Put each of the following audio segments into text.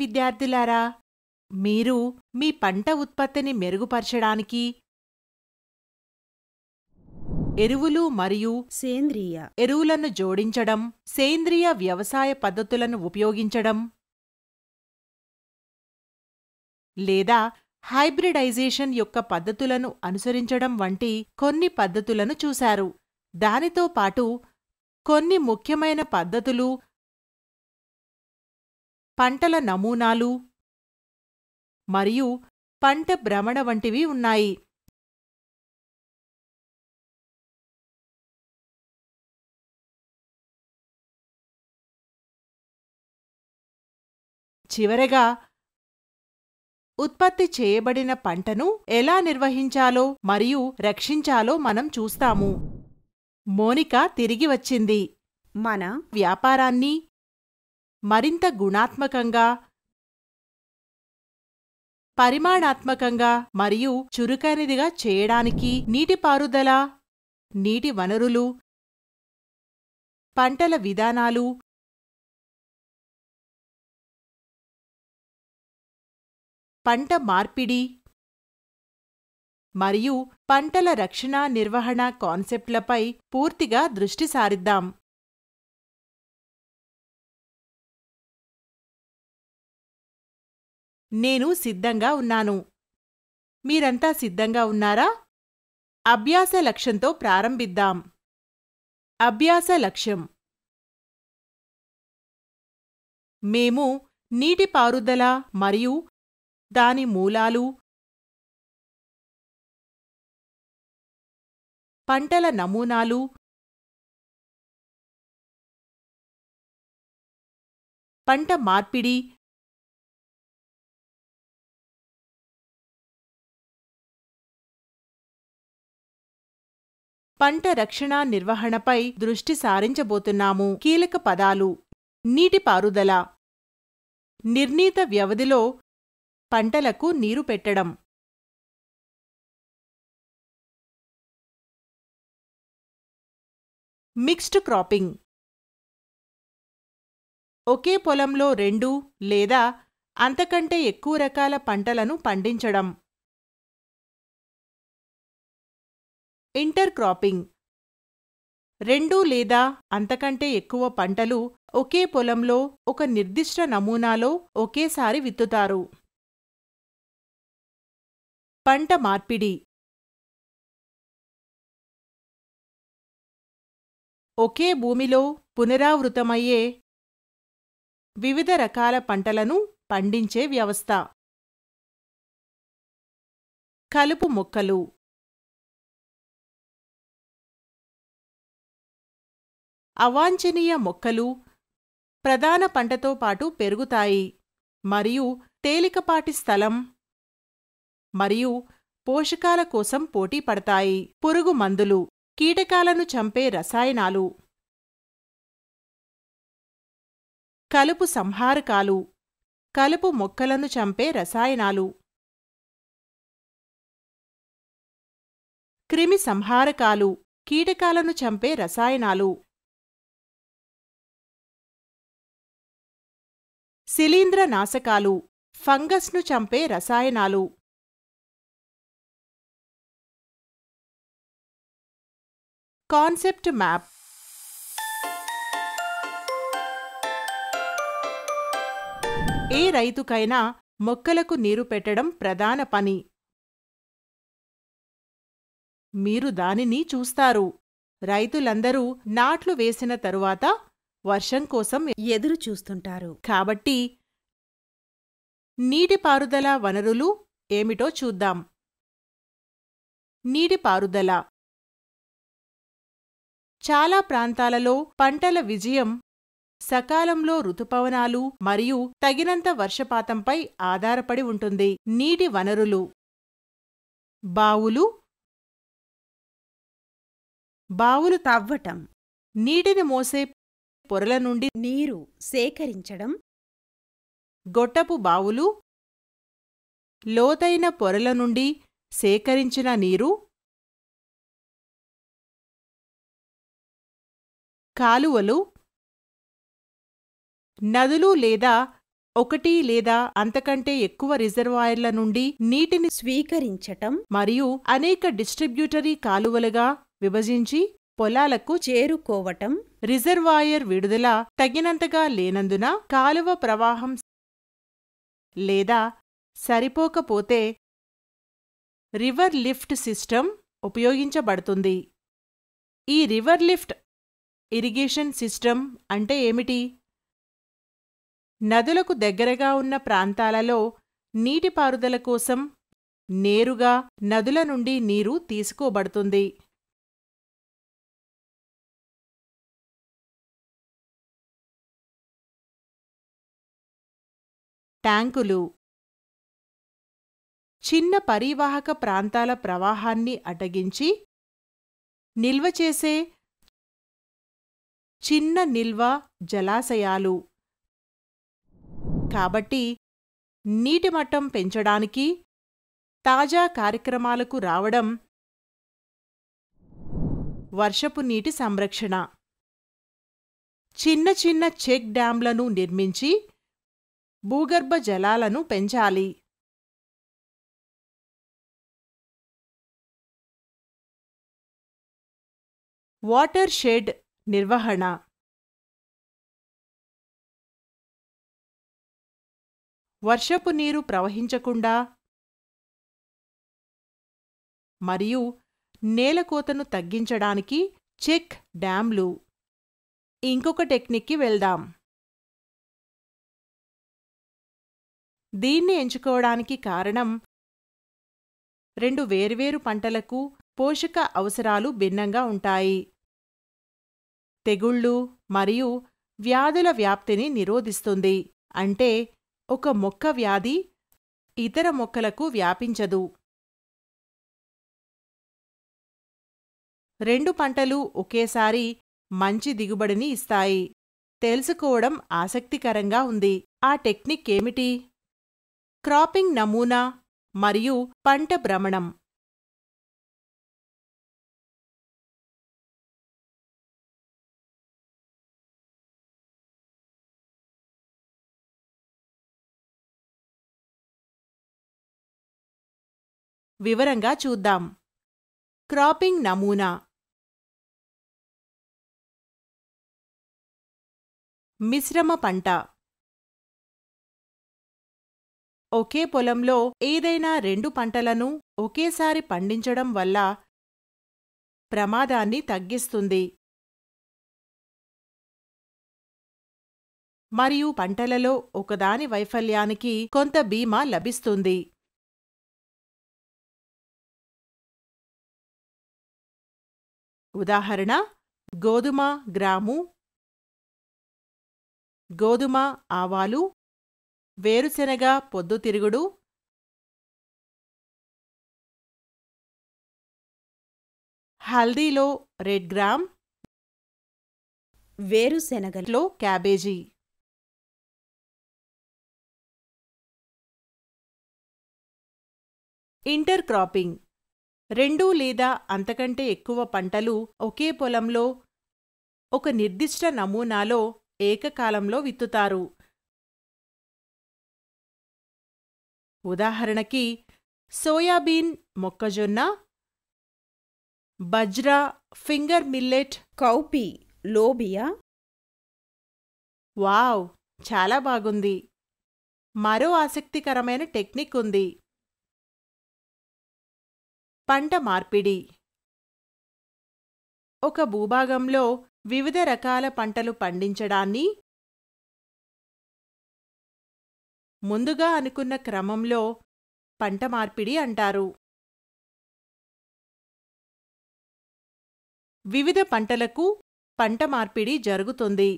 విద్యార్థులారా, మీరు మీ పంట ఉత్పత్తిని మెరుగుపరచడానికి ఎరువులు మరియు సేంద్రియ ఎరువులను జోడించడం, సేంద్రియ వ్యవసాయ పద్ధతులను ఉపయోగించడం లేదా హైబ్రిడైజేషన్ యొక్క పద్ధతులను అనుసరించడం వంటి కొన్ని పద్ధతులను చూశారు. దానితో పాటు కొన్ని ముఖ్యమైన పద్ధతులు, పంటల నమూనాలు మరియు పంట భ్రమణ వంటివి ఉన్నాయి. చివరగా ఉత్పత్తి చేయబడిన పంటను ఎలా నిర్వహించాలో మరియు రక్షించాలో మనం చూస్తాము. మోనిక తిరిగి వచ్చింది. మన వ్యాపారాన్ని మరింత గుణాత్మకంగా, పరిమాణాత్మకంగా మరియు చురుకైనదిగా చేయడానికి నీటిపారుదల, నీటి వనరులు, పంటల విధానాలు, పంట మార్పిడి మరియు పంటల రక్షణ నిర్వహణ కాన్సెప్ట్లపై పూర్తిగా దృష్టి సారిద్దాం. నేను సిద్ధంగా ఉన్నాను. మీరంతా సిద్ధంగా ఉన్నారా? అభ్యాస లక్ష్యంతో ప్రారంభిద్దాం. అభ్యాస లక్ష్యం: మేము నీటిపారుదల మరియు దాని మూలాలు, పంటల నమూనాలు, పంట మార్పిడి, పంట రక్షణ నిర్వహణపై దృష్టి సారించబోతున్నాము. కీలక పదాలు: నీటిపారుదల, నిర్ణీత వ్యవధిలో పంటలకు నీరు పెట్టడం. మిక్స్డ్ క్రాపింగ్, ఒకే పొలంలో 2 లేదా అంతకంటే ఎక్కువ రకాల పంటలను పండించడం. ఇంటర్ క్రాపింగ్, 2 లేదా అంతకంటే ఎక్కువ పంటలు ఒకే పొలంలో ఒక నిర్దిష్ట నమూనాలో ఒకేసారి విత్తుతారు. పంట మార్పిడి, ఒకే భూమిలో పునరావృతమయ్యే వివిధ రకాల పంటలను పండించే వ్యవస్థ. కలుపు మొక్కలు, అవాంఛనీయ మొక్కలు ప్రధాన పంటతో పాటు పెరుగుతాయి మరియు తేలికపాటి స్థలం మరియు పోషకాల కోసం పోటీ పడతాయి. పురుగు మందులు, కీటకాలను చంపే రసాయనాలు. కలుపు సంహారకాలు, కలుపు మొక్కలను చంపే రసాయనాలు. క్రిమి సంహారకాలు, కీటకాలను చంపే రసాయనాలు. శిలీంద్రనాశకాలు, ఫంగస్ను చంపే రసాయనాలు. Concept map. ఏ రైతుకైనా మొక్కలకు నీరు పెట్టడం ప్రధాన పని. మీరు దానిని చూస్తారు. రైతులందరూ నాట్లు వేసిన తరువాత వర్షం కోసం ఎదురు చూస్తుంటారు. కాబట్టి నీటిపారుదల వనరులు ఏమిటో చూద్దాం. నీటిపారుదల చాలా ప్రాంతాలలో పంటల విజయం సకాలంలో ఋతుపవనాలు మరియు తగినంత వర్షపాతంపై ఆధారపడి ఉంటుంది. నీటి వనరులు: బావులు, బావులు తవ్వటం, నీటిని మోసే పొరల నుండి నీరు సేకరించడం. గొట్టపు బావులు, లోతైన పొరల నుండి సేకరించిన నీరు. కాలువలు, నదులు లేదా ఒకటి లేదా అంతకంటే ఎక్కువ రిజర్వాయర్ల నుండి నీటిని స్వీకరించటం, మరియు అనేక డిస్ట్రిబ్యూటరీ కాలువలుగా విభజించి పొలాలకు చేరుకోవటం, రిజర్వాయర్ విడుదల తగినంతగా లేనందున కాలువ ప్రవాహం లేదా సరిపోకపోతే రివర్ లిఫ్ట్ సిస్టమ్ ఉపయోగించబడుతుంది. ఈ రివర్ లిఫ్ట్ ఇరిగేషన్ సిస్టమ్ అంటే ఏమిటి? నదులకు దగ్గరగా ఉన్న ప్రాంతాలలో నీటిపారుదల కోసం నేరుగా నదుల నుండి నీరు తీసుకోబడుతుంది. ట్యాంకులు చిన్న పరీవాహక ప్రాంతాల ప్రవాహాన్ని అడ్డగించి నిల్వ చేసే చిన్న నిల్వ జలాశయాలు. కాబట్టి నీటిమట్టం పెంచడానికి తాజా కార్యక్రమాలకు రావడం వర్షపు నీటి సంరక్షణ. చిన్న చిన్న చెక్ డ్యాంలను నిర్మించి భూగర్భ జలాలను పెంచాలి. వాటర్ షెడ్ నిర్వహణ వర్షపు నీరు ప్రవహించకుండా మరియు నేలకోతను తగ్గించడానికి చెక్ డ్యాంలు. ఇంకొక టెక్నిక్కి వెళ్దాం. దీన్ని ఎంచుకోవడానికి కారణం రెండు వేర్వేరు పంటలకు పోషక అవసరాలు భిన్నంగా ఉంటాయి. తెగుళ్ళు మరియు వ్యాధుల వ్యాప్తిని నిరోధిస్తుంది. అంటే ఒక మొక్క వ్యాధి ఇతర మొక్కలకు వ్యాపించదు. రెండు పంటలు ఒకేసారి మంచి దిగుబడిని ఇస్తాయి. తెలుసుకోవడం ఆసక్తికరంగా ఉంది. ఆ టెక్నిక్ ఏమిటి? క్రాపింగ్ నమూనా మరియు పంట భ్రమణం. వివరంగా చూద్దాం. క్రాపింగ్ నమూనా మిశ్రమ పంట. ఒకే పొలంలో ఏదైనా రెండు పంటలను ఒకేసారి పండించడం వల్ల ప్రమాదాన్ని తగ్గిస్తుంది మరియు పంటలలో ఒకదాని వైఫల్యానికి కొంత బీమా లభిస్తుంది. ఉదాహరణ: గోధుమ గ్రాము, గోధుమ ఆవాలు, వేరుశెనగ పొద్దుతిరుగుడు, హల్దీలో రెడ్ గ్రామ్, వేరుశెనగలో క్యాబేజీ. ఇంటర్ క్రాపింగ్ రెండు లేదా అంతకంటే ఎక్కువ పంటలు ఒకే పొలంలో ఒక నిర్దిష్ట నమూనాలో ఏకకాలంలో విత్తుతారు. ఉదాహరణకి సోయాబీన్, మొక్కజొన్న, బజ్రా, finger millet, cowpea, lobia. Wow, చాలా బాగుంది. మరో ఆసక్తికరమైన టెక్నిక్ ఉంది. పంట మార్పిడి. ఒక భూభాగంలో వివిధ రకాల పంటలు పండించడాన్ని ముందుగా అనుకున్న క్రమంలో పంట మార్పిడి అంటారు. వివిధ పంటలకు పంట మార్పిడి జరుగుతుంది.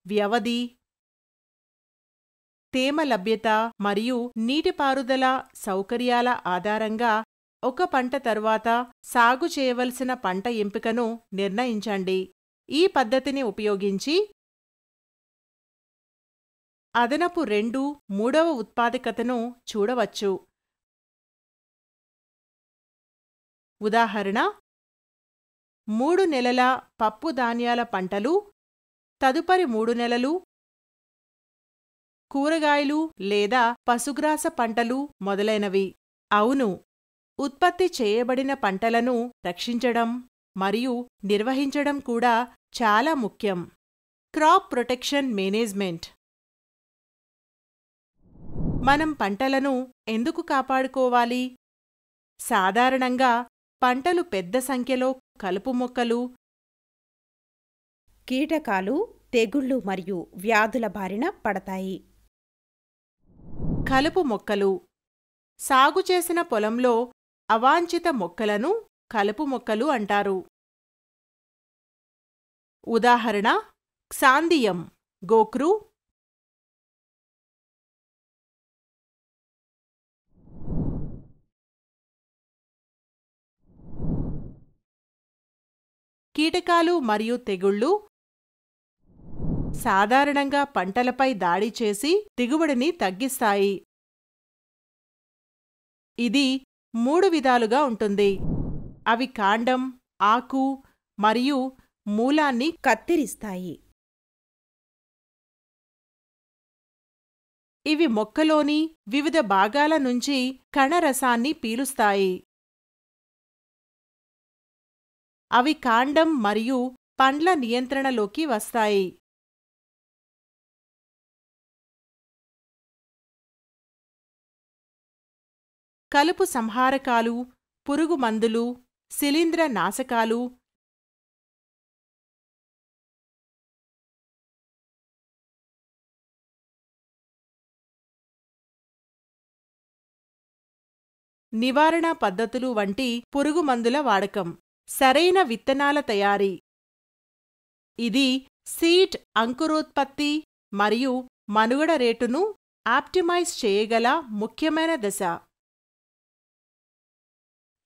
వ్యవధి, తేమ లభ్యత మరియు నీటిపారుదల సౌకర్యాల ఆధారంగా ఒక పంట తరువాత సాగు చేయవలసిన పంట ఎంపికను నిర్ణయించండి. ఈ పద్ధతిని ఉపయోగించి అదనపు 2/3 ఉత్పాదకతను చూడవచ్చు. ఉదాహరణ: 3 నెలల పప్పు ధాన్యాల పంటలు తదుపరి 3 నెలలు కూరగాయలు లేదా పశుగ్రాస పంటలు మొదలైనవి. అవును, ఉత్పత్తి చేయబడిన పంటలను రక్షించడం మరియు నిర్వహించడం కూడా చాలా ముఖ్యం. Crop protection management. మనం పంటలను ఎందుకు కాపాడుకోవాలి? సాధారణంగా పంటలు పెద్ద సంఖ్యలో కలుపు మొక్కలు, కీటకాలు, తెగుళ్ళు మరియు వ్యాధుల బారిన పడతాయి. కలుపు మొక్కలు. సాగు చేసిన పొలంలో అవాంఛిత మొక్కలను కలుపు మొక్కలు అంటారు. ఉదాహరణ: క్సాందియం, గోక్రు. కీటకాలు మరియు తెగుళ్ళు సాధారణంగా పంటలపై దాడి చేసి దిగుబడిని తగ్గిస్తాయి. ఇది 3 విధాలుగా ఉంటుంది. అవి కాండం, ఆకు మరియు మూలాన్ని కత్తిరిస్తాయి. ఇవి మొక్కలోని వివిధ భాగాల నుంచి కణరసాన్ని పీలుస్తాయి. అవి కాండం మరియు పండ్ల నియంత్రణలోకి వస్తాయి. కలుపు సంహారకాలు, పురుగు మందులు, శిలీంద్ర నాశకాలు, నివారణ పద్ధతులు వంటి పురుగుమందుల వాడకం. సరైన విత్తనాల తయారీ. ఇది సీడ్ అంకురోత్పత్తి మరియు మనుగడ రేటును ఆప్టిమైజ్ చేయగల ముఖ్యమైన దశ.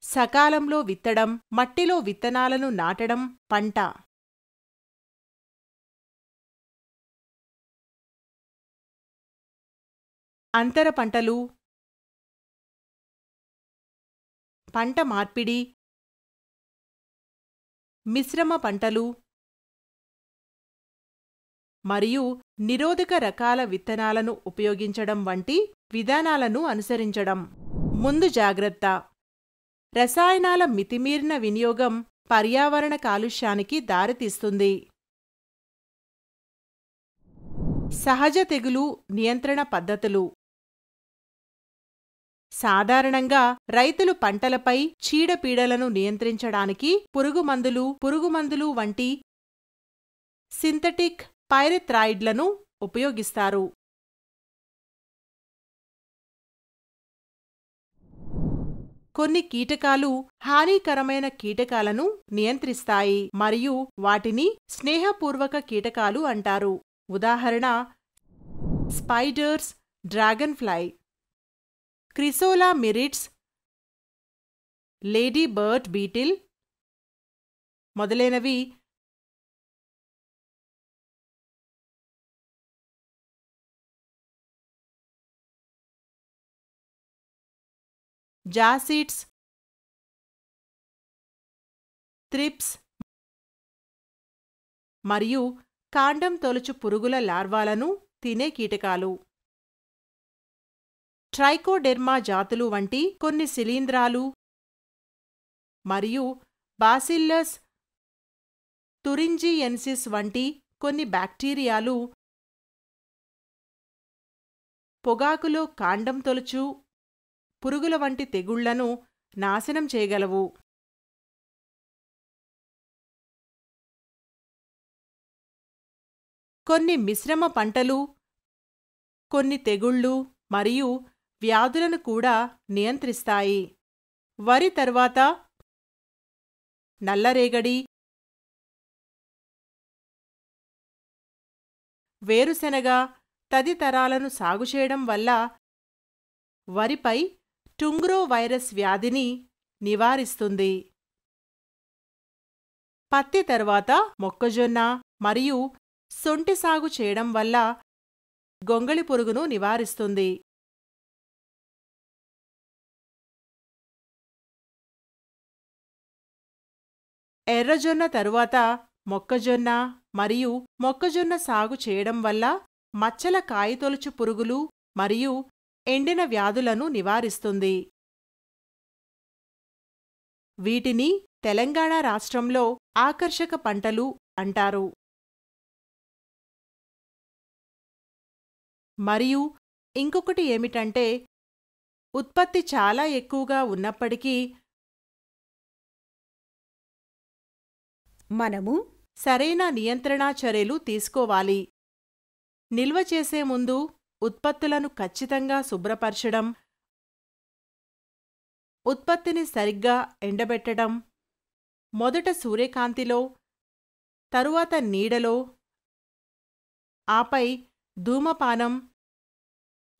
సకాలంలో విత్తడం, మట్టిలో విత్తనాలను నాటడం. పంట అంతర పంటలు, పంట మార్పిడి, మిశ్రమ పంటలు మరియు నిరోధక రకాల విత్తనాలను ఉపయోగించడం వంటి విధానాలను అనుసరించడం. ముందు జాగ్రత్త. రసాయనాల మితిమీరిన వినియోగం పర్యావరణ కాలుష్యానికి దారితీస్తుంది. సహజ తెగులు నియంత్రణ పద్ధతులు. సాధారణంగా రైతులు పంటలపై చీడపీడలను నియంత్రించడానికి పురుగుమందులు వంటి సింథటిక్ పైరెథ్రాయిడ్లను ఉపయోగిస్తారు. కొన్ని కీటకాలు హానికరమైన కీటకాలను నియంత్రిస్తాయి మరియు వాటిని స్నేహపూర్వక కీటకాలు అంటారు. ఉదాహరణ: స్పైడర్స్, డ్రాగన్ ఫ్లై, క్రిసోలా మిరిట్స్, లేడీ బర్డ్ బీటిల్ మొదలైనవి. జాసిడ్స్, త్రిప్స్ మరియు కాండం తొలుచు పురుగుల లార్వాలను తినే కీటకాలు. ట్రైకోడెర్మా జాతులు వంటి కొన్ని శిలీంధ్రాలు మరియు బాసిల్లస్ తురింజియెన్సిస్ వంటి కొన్ని బ్యాక్టీరియాలు పొగాకులో కాండం తొలుచు పురుగుల వంటి తెగుళ్లను నాశనం చేయగలవు. కొన్ని మిశ్రమ పంటలు కొన్ని తెగుళ్ళు మరియు వ్యాధులను కూడా నియంత్రిస్తాయి. వరి తర్వాత నల్లరేగడి, వేరుశెనగ తదితరాలను సాగుచేయడం వల్ల వరిపై టుంగ్రో వైరస్ వ్యాధిని నివారిస్తుంది. పత్తి తర్వాత మొక్కజొన్న మరియు సొంటి సాగు చేయడం వల్ల గొంగళి పురుగును నివారిస్తుంది. ఎర్రజొన్న తరువాత మొక్కజొన్న మరియు మొక్కజొన్న సాగు చేయడం వల్ల మచ్చల కాయతొలుచు పురుగులు మరియు ఎండిన వ్యాధులను నివారిస్తుంది. వీటిని తెలంగాణ రాష్ట్రంలో ఆకర్షక పంటలు అంటారు. మరియు ఇంకొకటి ఏమిటంటే, ఉత్పత్తి చాలా ఎక్కువగా ఉన్నప్పటికీ మనము సరైన నియంత్రణా చర్యలు తీసుకోవాలి. నిల్వ చేసే ముందు ఉత్పత్తులను ఖచ్చితంగా శుభ్రపరచడం, ఉత్పత్తిని సరిగ్గా ఎండబెట్టడం, మొదట సూర్యకాంతిలో, తరువాత నీడలో, ఆపై ధూమపానం,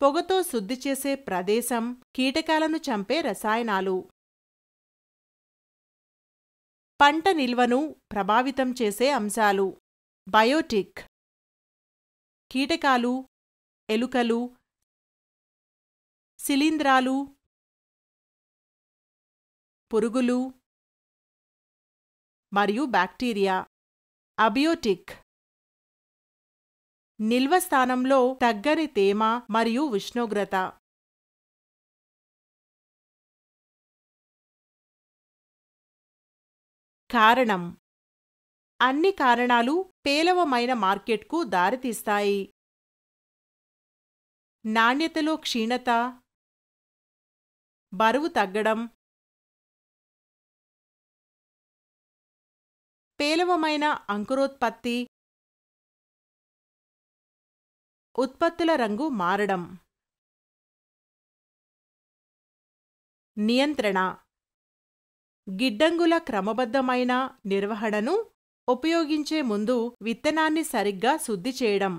పొగతో శుద్ధి చేసే ప్రదేశం, కీటకాలను చంపే రసాయనాలు. పంట నిల్వను ప్రభావితం చేసే అంశాలు: బయోటిక్, కీటకాలు, ఎలుకలు, శిలీంధ్రాలు, పురుగులు మరియు బ్యాక్టీరియా. అబయోటిక్, నిల్వ స్థానంలో తగ్గని తేమ మరియు ఉష్ణోగ్రత. కారణం: అన్ని కారణాలు పేలవమైన మార్కెట్కు దారితీస్తాయి. నాణ్యతలో క్షీణత, బరువు తగ్గడం, పేలవమైన అంకురోత్పత్తి, ఉత్పత్తుల రంగు మారడం. నియంత్రణ: గిడ్డంగుల క్రమబద్ధమైన నిర్వహణను ఉపయోగించే ముందు విత్తనాన్ని సరిగ్గా శుద్ధి చేయడం.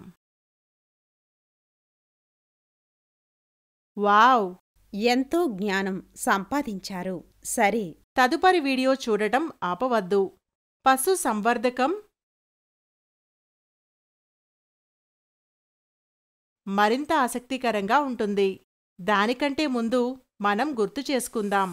వావ్! ఎంతో జ్ఞానం సంపాదించారు. సరే, తదుపరి వీడియో చూడటం ఆపవద్దు. పశు సంవర్ధకం మరింత ఆసక్తికరంగా ఉంటుంది. దానికంటే ముందు మనం గుర్తు చేసుకుందాం.